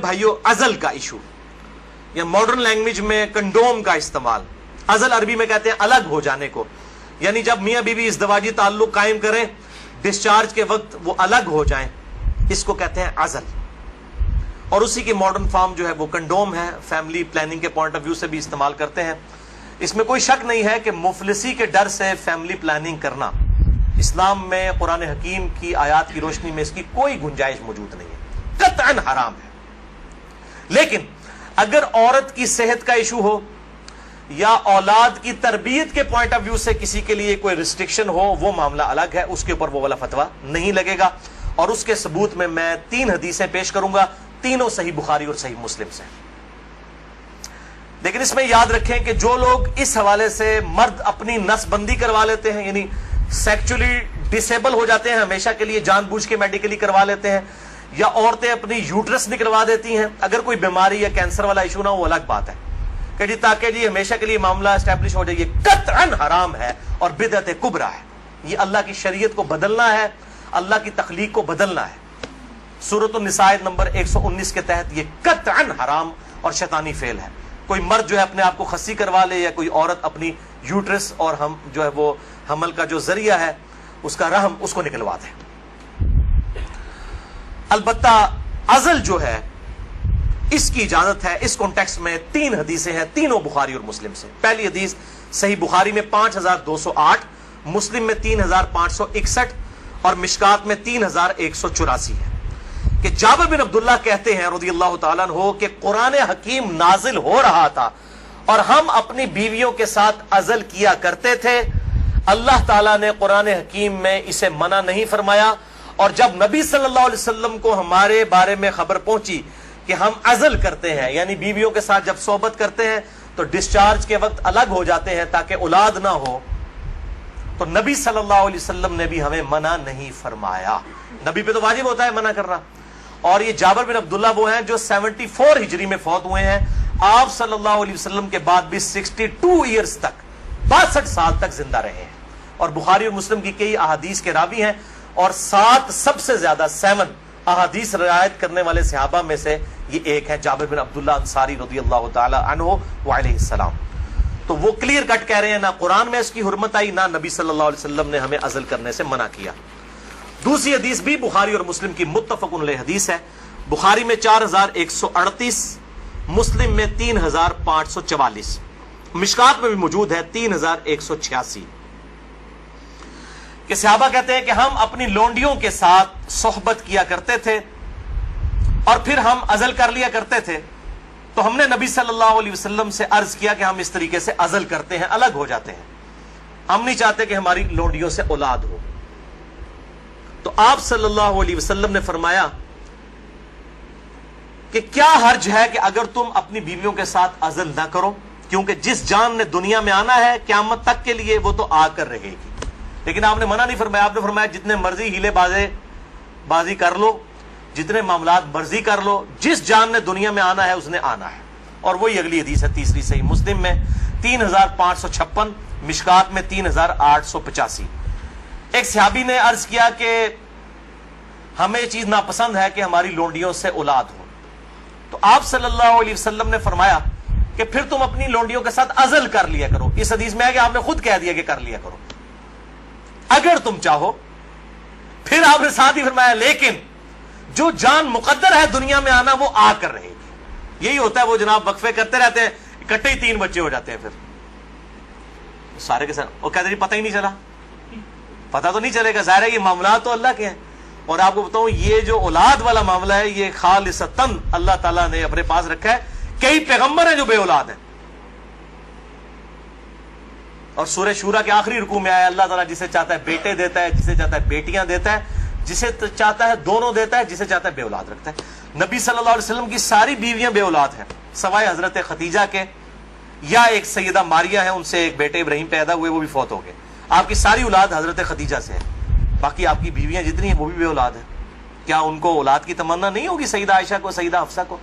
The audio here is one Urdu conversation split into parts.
بھائیو ازل کا ایشو یا ماڈرن لینگویج میں کنڈوم کا استعمال، ازل عربی میں کہتے ہیں الگ ہو جانے کو، یعنی جب میاں بیوی ازدواجی تعلق قائم کریں ڈسچارج کے وقت وہ الگ ہو جائیں، اس کو کہتے ہیں ازل. اور اسی کی ماڈرن فارم جو ہے وہ کنڈوم ہے. فیملی پلاننگ کے پوائنٹ آف ویو سے بھی استعمال کرتے ہیں. اس میں کوئی شک نہیں ہے کہ مفلسی کے ڈر سے فیملی پلاننگ کرنا اسلام میں قرآن حکیم کی آیات کی روشنی میں اس کی کوئی گنجائش موجود نہیں ہے، قطعاً حرام ہے. لیکن اگر عورت کی صحت کا ایشو ہو یا اولاد کی تربیت کے پوائنٹ آف ویو سے کسی کے لیے کوئی ریسٹرکشن ہو، وہ معاملہ الگ ہے، اس کے اوپر وہ والا فتویٰ نہیں لگے گا. اور اس کے ثبوت میں 3 حدیثیں پیش کروں گا، تینوں صحیح بخاری اور صحیح مسلم سے. لیکن اس میں یاد رکھیں کہ جو لوگ اس حوالے سے مرد اپنی نس بندی کروا لیتے ہیں، یعنی سیکچولی ڈسیبل ہو جاتے ہیں ہمیشہ کے لیے، جان بوجھ کے میڈیکلی کروا لیتے ہیں، یا عورتیں اپنی یوٹرس نکلوا دیتی ہیں، اگر کوئی بیماری یا کینسر والا ایشو نہ ہو وہ الگ بات ہے کہ جی تاکہ جی ہمیشہ کے لیے معاملہ اسٹیبلش ہو جائے، یہ قطعاً حرام ہے اور بدعت کبریٰ ہے. یہ اللہ کی شریعت کو بدلنا ہے، اللہ کی تخلیق کو بدلنا ہے. سورۃ النساء نمبر 119 کے تحت یہ قطعاً حرام اور شیطانی فعل ہے. کوئی مرد جو ہے اپنے آپ کو خصی کروا لے یا کوئی عورت اپنی یوٹرس اور ہم جو ہے وہ حمل کا جو ذریعہ ہے اس کا رحم اس کو نکلوا دے. البتہ ازل جو ہے اس کی اجازت ہے. اس کانٹیکسٹ میں 3 حدیثیں ہیں، تینوں بخاری اور مسلم سے. پہلی حدیث صحیح بخاری میں 5208، مسلم میں 3561 اور مشکات میں 3184 ہے کہ جابر بن عبداللہ کہتے ہیں رضی اللہ تعالیٰ عنہ کہ قرآن حکیم نازل ہو رہا تھا اور ہم اپنی بیویوں کے ساتھ ازل کیا کرتے تھے. اللہ تعالیٰ نے قرآن حکیم میں اسے منع نہیں فرمایا، اور جب نبی صلی اللہ علیہ وسلم کو ہمارے بارے میں خبر پہنچی کہ ہم ازل کرتے ہیں، یعنی بیویوں کے ساتھ جب صحبت کرتے ہیں تو ڈسچارج کے وقت الگ ہو جاتے ہیں تاکہ اولاد نہ ہو، تو نبی صلی اللہ علیہ وسلم نے بھی ہمیں منع نہیں فرمایا. نبی پہ تو واجب ہوتا ہے منع کرنا. اور یہ جابر بن عبداللہ وہ ہیں جو 74 ہجری میں فوت ہوئے ہیں. آپ صلی اللہ علیہ وسلم کے بعد بھی 62 ایئرز تک، 62 سال تک زندہ رہے ہیں، اور بخاری اور مسلم کی کئی احادیث کے راوی ہیں، اور 7 سب سے زیادہ 7 احادیث روایت کرنے والے صحابہ میں سے یہ ایک ہے، جابر بن عبداللہ انصاری رضی اللہ تعالی عنہ وعلیہ السلام. تو وہ کلیئر کٹ کہہ رہے ہیں نہ قرآن میں اس کی حرمت آئی، نہ نبی صلی اللہ علیہ وسلم نے ہمیں ازل کرنے سے منع کیا. دوسری حدیث بھی بخاری اور مسلم کی متفق علیہ حدیث ہے. بخاری میں 4138، مسلم میں 3544، مشکات میں بھی موجود ہے 3186 کہ صحابہ کہتے ہیں کہ ہم اپنی لونڈیوں کے ساتھ صحبت کیا کرتے تھے اور پھر ہم ازل کر لیا کرتے تھے. تو ہم نے نبی صلی اللہ علیہ وسلم سے عرض کیا کہ ہم اس طریقے سے ازل کرتے ہیں، الگ ہو جاتے ہیں، ہم نہیں چاہتے کہ ہماری لونڈیوں سے اولاد ہو. تو آپ صلی اللہ علیہ وسلم نے فرمایا کہ کیا حرج ہے کہ اگر تم اپنی بیویوں کے ساتھ ازل نہ کرو، کیونکہ جس جان نے دنیا میں آنا ہے قیامت تک کے لیے وہ تو آ کر رہے گی. لیکن آپ نے منع نہیں فرمایا. آپ نے فرمایا جتنے مرضی ہیلے بازی کر لو، جتنے معاملات مرضی کر لو، جس جان نے دنیا میں آنا ہے اس نے آنا ہے. اور وہی اگلی حدیث ہے تیسری صحیح مسلم میں 3556، مشکات میں 3885. ایک صحابی نے عرض کیا کہ ہمیں یہ چیز ناپسند ہے کہ ہماری لونڈیوں سے اولاد ہو. تو آپ صلی اللہ علیہ وسلم نے فرمایا کہ پھر تم اپنی لونڈیوں کے ساتھ ازل کر لیا کرو. اس حدیث میں ہے کہ آپ نے خود کہہ دیا کہ کر لیا کرو اگر تم چاہو. پھر آپ نے ساتھ ہی فرمایا لیکن جو جان مقدر ہے دنیا میں آنا وہ آ کر رہے گی. یہی ہوتا ہے وہ جناب وقفے کرتے رہتے ہیں، اکٹھے ہی 3 بچے ہو جاتے ہیں، پھر سارے کے ساتھ وہ کہتے ہیں پتہ ہی نہیں چلا. پتہ تو نہیں چلے گا، ظاہر ہے یہ معاملات تو اللہ کے ہیں. اور آپ کو بتاؤں یہ جو اولاد والا معاملہ ہے یہ خالصتاً اللہ تعالیٰ نے اپنے پاس رکھا ہے. کئی پیغمبر ہیں جو بے اولاد ہیں، اور سورہ شورا کے آخری رکوع میں آیا اللہ تعالیٰ جسے چاہتا ہے بیٹے دیتا ہے، جسے چاہتا ہے بیٹیاں دیتا ہے، جسے چاہتا ہے دونوں دیتا ہے، جسے چاہتا ہے بے اولاد رکھتا ہے. نبی صلی اللہ علیہ وسلم کی ساری بیویاں بے اولاد ہیں سوائے حضرت خدیجہ کے، یا ایک سیدہ ماریہ ہیں، ان سے ایک بیٹے ابراہیم پیدا ہوئے، وہ بھی فوت ہو گئے. آپ کی ساری اولاد حضرت خدیجہ سے ہے، باقی آپ کی بیویاں جتنی ہیں وہ بھی بے اولاد ہیں. کیا ان کو اولاد کی تمنا نہیں ہوگی؟ سیدہ عائشہ کو، سیدہ حفصہ کو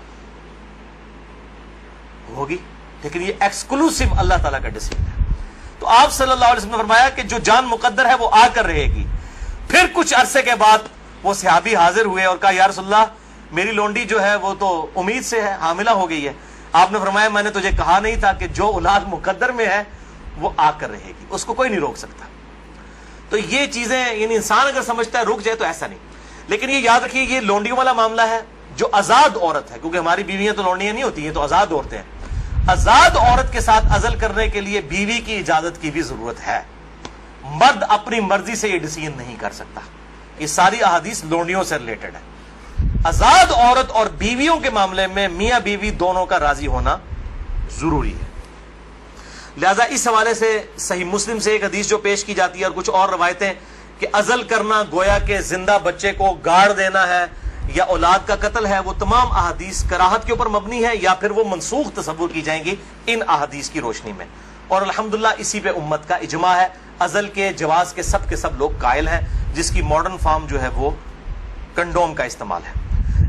ہوگی، لیکن یہ ایکسکلوسیو اللہ تعالیٰ کا ڈیسیژن ہے. تو آپ صلی اللہ علیہ وسلم نے فرمایا کہ جو جان مقدر ہے وہ آ کر رہے گی. پھر کچھ عرصے کے بعد وہ صحابی حاضر ہوئے اور کہا یا رسول اللہ میری لونڈی جو ہے وہ تو امید سے ہے، حاملہ ہو گئی ہے، آپ نے فرمایا میں نے تجھے کہا نہیں تھا کہ جو اولاد مقدر میں ہے وہ آ کر رہے گی، اس کو کوئی نہیں روک سکتا. تو یہ چیزیں یعنی انسان اگر سمجھتا ہے رک جائے تو ایسا نہیں. لیکن یہ یاد رکھیے یہ لونڈیوں والا معاملہ ہے. جو آزاد عورت ہے، کیونکہ ہماری بیویاں تو لونڈیاں نہیں ہوتی ہیں، تو آزاد عورتیں ہیں. آزاد عورت کے ساتھ عزل کرنے کے لیے بیوی کی اجازت کی بھی ضرورت ہے. مرد اپنی مرضی سے یہ ڈیسیژن نہیں کر سکتا. یہ ساری احادیث لونڈیوں سے ریلیٹڈ ہے. آزاد عورت اور بیویوں کے معاملے میں میاں بیوی دونوں کا راضی ہونا ضروری ہے. لہذا اس حوالے سے صحیح مسلم سے ایک حدیث جو پیش کی جاتی ہے اور کچھ اور روایتیں کہ عزل کرنا گویا کہ زندہ بچے کو گاڑ دینا ہے یا اولاد کا قتل ہے، وہ تمام احادیث کراہت کے اوپر مبنی ہے یا پھر وہ منسوخ تصور کی جائیں گی ان احادیث کی روشنی میں. اور الحمدللہ اسی پہ امت کا اجماع ہے. عزل کے جواز کے سب لوگ قائل ہیں، جس کی ماڈرن فارم جو ہے وہ کنڈوم کا استعمال ہے.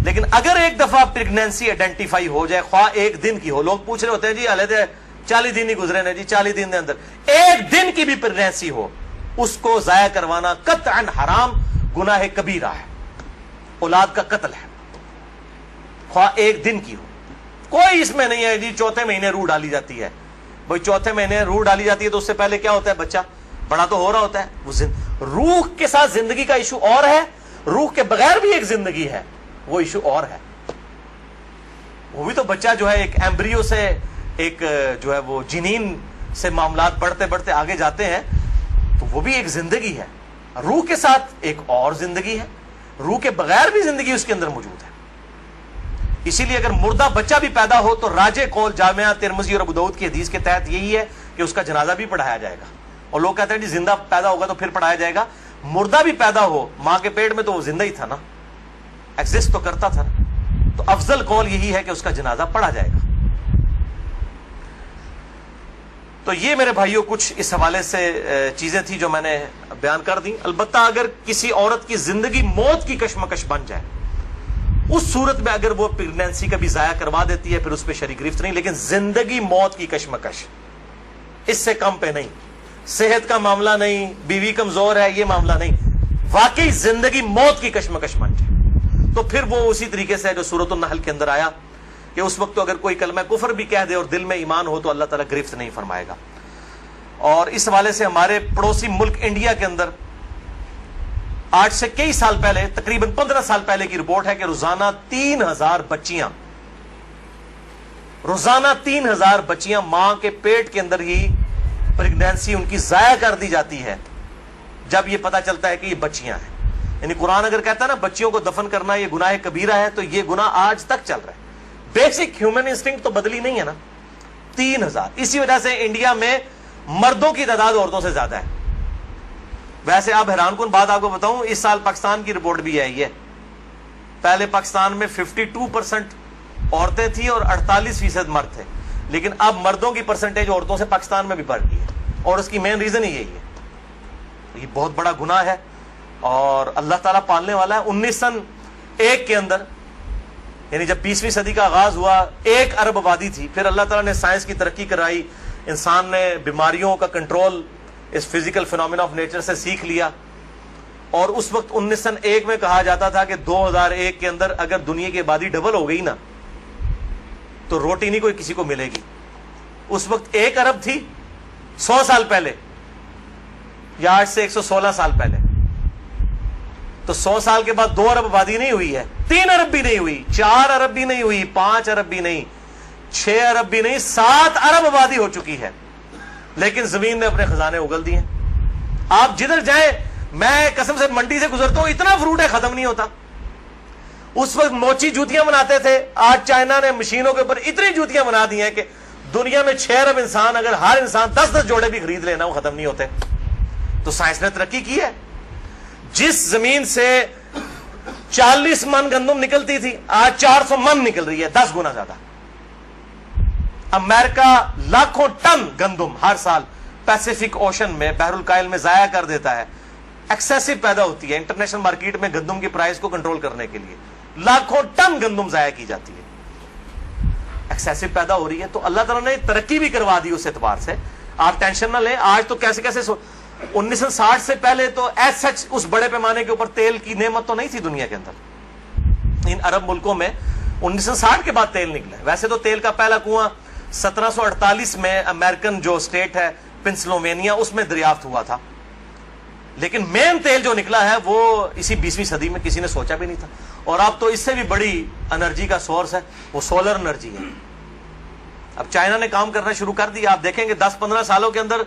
لیکن اگر ایک دفعہ پریگنینسی آئیڈینٹیفائی ہو جائے، خواہ ایک دن کی ہو، لوگ پوچھ رہے ہوتے ہیں جی علیحدہ 40 دن ہی گزرے نا جی، 40 دن کے اندر ایک دن کی بھی پریگنینسی ہو، اس کو ضائع کروانا قطعا حرام گناہ کبیرہ ہے، اولاد کا قتل ہے، خواہ ایک دن کی ہو. کوئی اس میں نہیں ہے جی چوتھے مہینے روح ڈالی جاتی ہے. بھائی چوتھے مہینے روح ڈالی جاتی ہے تو اس سے پہلے کیا ہوتا ہے؟ بچہ بڑا تو ہو رہا ہوتا ہے. وہ روح کے ساتھ زندگی کا ایشو اور ہے، روح کے بغیر بھی ایک زندگی ہے، وہ ایشو اور ہے. وہ بھی تو بچہ جو ہے ایک ایمبریو سے ایک جو ہے وہ جنین سے معاملات بڑھتے بڑھتے آگے جاتے ہیں، تو وہ بھی ایک زندگی ہے. روح کے ساتھ ایک اور زندگی ہے، روح کے بغیر بھی زندگی اس کے اندر موجود ہے. اسی لیے اگر مردہ بچہ بھی پیدا ہو تو راجح قول جامعہ ترمذی اور ابو داؤد کی حدیث کے تحت یہی ہے کہ اس کا جنازہ بھی پڑھایا جائے گا. اور لوگ کہتے ہیں جی زندہ پیدا ہوگا تو پھر پڑھایا جائے گا. مردہ بھی پیدا ہو ماں کے پیٹ میں تو وہ زندہ ہی تھا نا، ایگزسٹ تو کرتا تھا نا. تو افضل قول یہی ہے کہ اس کا جنازہ پڑھا جائے گا. تو یہ میرے بھائیوں کچھ اس حوالے سے چیزیں تھیں جو میں نے بیان کر دی. البتہ اگر کسی عورت کی زندگی موت کی کشمکش بن جائے، اس صورت میں اگر وہ پریگنینسی کا بھی ضائع کروا دیتی ہے پھر اس پہ شرعی گرفت نہیں. لیکن زندگی موت کی کشمکش اس سے کم پہ نہیں. صحت کا معاملہ نہیں، بیوی کمزور ہے، یہ معاملہ نہیں. واقعی زندگی موت کی کشمکش بن جائے تو پھر وہ اسی طریقے سے جو سورۃ النحل کے اندر آیا کہ اس وقت تو اگر کوئی کلمہ کفر بھی کہہ دے اور دل میں ایمان ہو تو اللہ تعالیٰ گرفت نہیں فرمائے گا. اور اس حوالے سے ہمارے پڑوسی ملک انڈیا کے اندر آج سے کئی سال پہلے، تقریباً 15 سال پہلے کی رپورٹ ہے کہ روزانہ 3000 بچیاں ماں کے پیٹ کے اندر ہی پریگنینسی ان کی ضائع کر دی جاتی ہے جب یہ پتا چلتا ہے کہ یہ بچیاں ہیں. یعنی قرآن اگر کہتا ہے نا بچیوں کو دفن کرنا یہ گناہ کبیرہ ہے، تو یہ گناہ آج تک چل رہا ہے. بیسک ہیومن انسٹنکٹ تو بدلی نہیں ہے نا. 3000. اسی وجہ سے انڈیا میں مردوں کی تعداد عورتوں سے زیادہ ہے. ویسے آپ حیران کن بات آپ کو بتاؤں، اس سال پاکستان کی رپورٹ بھی آئی ہے. پہلے پاکستان میں 52% عورتیں تھیں اور 48% مرد تھے، لیکن اب مردوں کی پرسنٹیج عورتوں سے پاکستان میں بھی بڑھ گئی ہے. اور اس کی مین ریزن ہی یہی ہے. یہ بہت بڑا گناہ ہے اور اللہ تعالیٰ پالنے والا ہے. 1901 کے اندر، یعنی جب 20ویں صدی کا آغاز ہوا، 1 ارب آبادی تھی. پھر اللہ تعالیٰ نے سائنس کی ترقی کرائی، انسان نے بیماریوں کا کنٹرول اس فزیکل فینومینا آف نیچر سے سیکھ لیا. اور اس وقت 1901 میں کہا جاتا تھا کہ 2001 کے اندر اگر دنیا کی آبادی ڈبل ہو گئی نا تو روٹی نہیں کوئی کسی کو ملے گی. اس وقت 1 ارب تھی 100 سال پہلے، یا آج سے 116 سال پہلے. تو 100 سال کے بعد 2 ارب آبادی نہیں ہوئی ہے، 3 ارب بھی نہیں ہوئی، 4 ارب بھی نہیں ہوئی، 5 ارب بھی نہیں، 6 ارب بھی نہیں، 7 ارب آبادی ہو چکی ہے. لیکن زمین نے اپنے خزانے اگل دیے. آپ جدھر جائیں، میں قسم سے منڈی سے گزرتا ہوں، اتنا فروٹ ہے ختم نہیں ہوتا. اس وقت موچی جوتیاں بناتے تھے، آج چائنا نے مشینوں کے اوپر اتنی جوتیاں بنا دی ہیں کہ دنیا میں 6 ارب انسان، اگر ہر انسان 10-10 جوڑے بھی خرید لینا وہ ختم نہیں ہوتے. تو سائنس نے ترقی کی ہے. جس زمین سے 40 من گندم نکلتی تھی آج 400 من نکل رہی ہے، 10 گنا زیادہ. امریکہ لاکھوں ٹن گندم ہر سال پیسیفک اوشن میں، بحر الکاہل میں ضائع کر دیتا ہے. ایکسیسو پیدا ہوتی ہے. انٹرنیشنل مارکیٹ میں گندم کی پرائز کو کنٹرول کرنے کے لیے لاکھوں ٹن گندم ضائع کی جاتی ہے. ایکسیسو پیدا ہو رہی ہے. تو اللہ تعالیٰ نے ترقی بھی کروا دی اس اعتبار سے. آپ ٹینشن نہ لیں. آج تو کیسے 1960 سے پہلے تو ایز سچ اس بڑے پیمانے کے اوپر تیل کی نعمت تو نہیں تھی دنیا کے اندر. ان عرب ملکوں میں 1960 کے بعد تیل نکلا ہے. ویسے تو تیل کا پہلا کنواں 1748 میں امریکن جو اسٹیٹ ہے پنسلوینیا اس میں دریافت ہوا تھا, لیکن مین تیل جو نکلا ہے وہ اسی 20ویں صدی میں, کسی نے سوچا بھی نہیں تھا. اور اب تو اس سے بھی بڑی انرجی کا سورس ہے وہ سولر انرجی ہے. اب چائنا نے کام کرنا شروع کر دیا. آپ دیکھیں گے 10-15 سالوں کے اندر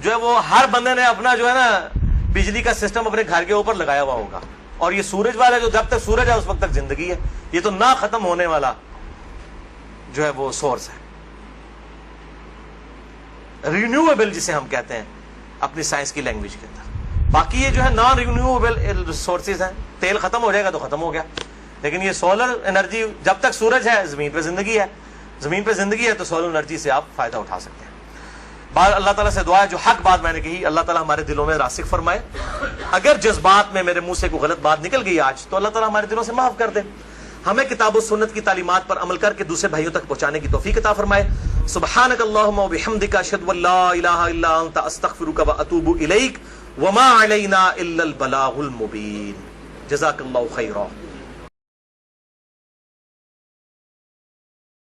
جو ہے وہ ہر بندے نے اپنا جو ہے نا بجلی کا سسٹم اپنے گھر کے اوپر لگایا ہوا ہوگا. اور یہ سورج والا جو جب تک سورج ہے اس وقت تک زندگی ہے, یہ تو نہ ختم ہونے والا جو ہے وہ سورس ہے. رینیویبل جسے ہم کہتے ہیں اپنی سائنس کی لینگویج کے اندر. باقی یہ جو ہے نان رینیویبل سورسز ہیں. تیل ختم ہو جائے گا تو ختم ہو گیا, لیکن یہ سولر انرجی جب تک سورج ہے زمین پہ زندگی ہے, زمین پہ زندگی ہے تو سولر انرجی سے آپ فائدہ اٹھا سکتے ہیں. بار اللہ تعالیٰ سے دعا ہے جو حق بات میں نے کہی اللہ تعالیٰ ہمارے دلوں میں راسخ فرمائے. اگر جذبات میں میرے منہ سے کوئی غلط بات نکل گئی آج تو اللہ تعالیٰ ہمارے دلوں سے معاف کر دے. ہمیں کتاب و سنت کی تعلیمات پر عمل کر کے دوسرے بھائیوں تک پہنچانے کی توفیق عطا فرمائے. سبحانک اللہم و بحمدک اشہد ان لا الہ الا انت استغفرک و اتوب الیک وما علینا الا البلاغ المبین. جزاک اللہ خیرا.